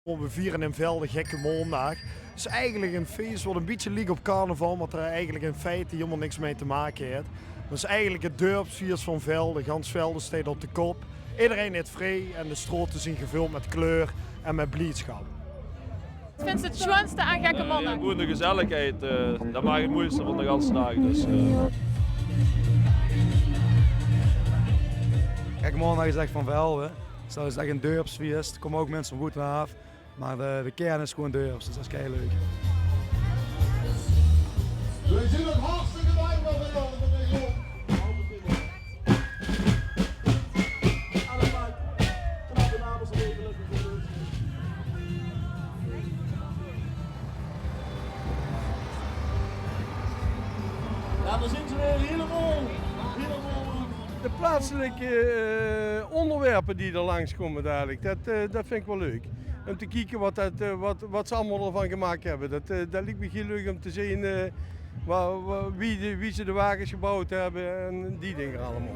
We vieren in Velde Gekke Maandag. Het is eigenlijk een feest wat een beetje lijkt op carnaval, maar er eigenlijk in feite helemaal niks mee te maken heeft. Het is eigenlijk het dorpsviers van Velde. Gans Velde staat op de kop. Iedereen heeft vrij en de straten zijn gevuld met kleur en met blijdschap. Wat vind je het schoonste aan Gekke Maandag? Gewoon de gezelligheid, dat maakt het mooiste van de ganse dag. Dus, Gekke Maandag is echt van Velde. Dus dat is echt een dorpsfeest. Er komen ook mensen van Woetwaaf. Maar de kern is gewoon dorps, dus dat is kei leuk. We zien het hartstikke dankbaar van jou, Ja, dan zitten we weer helemaal. De plaatselijke onderwerpen die er langskomen dadelijk, dat vind ik wel leuk. Om te kijken wat ze allemaal ervan gemaakt hebben. Dat lijkt me heel leuk om te zien wie ze de wagens gebouwd hebben en die dingen allemaal.